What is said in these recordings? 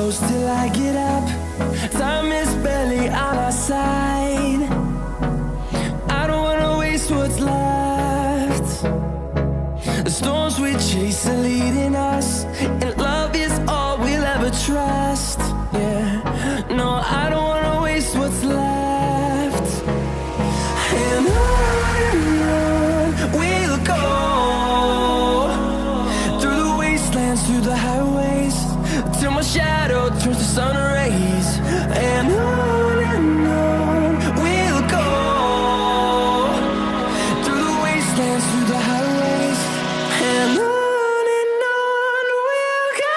close till I get up. Time is barely on our side. I don't wanna waste what's left. The storms we chase are leading us, and love is all we'll ever trust. Yeah, no, I don't wanna waste what's left. And on we'll go, through the wastelands, through the highways, till my shadow turns to sun rays. And on we'll go, through the wastelands, through the highways, and on we'll go.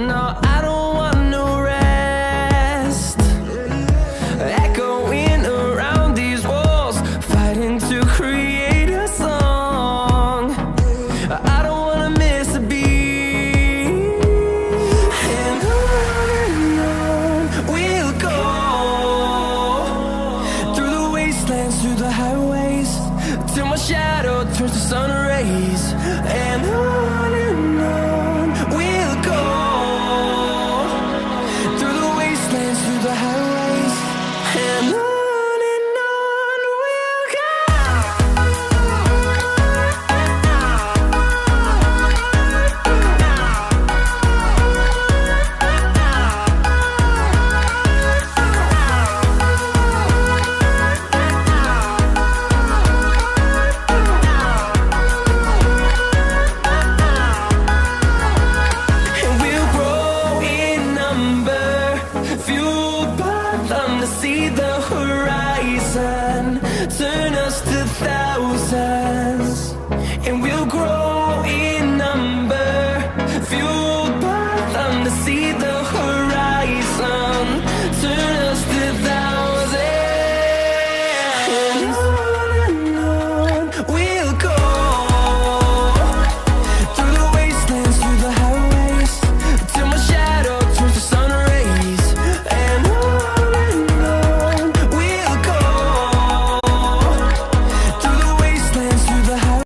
No,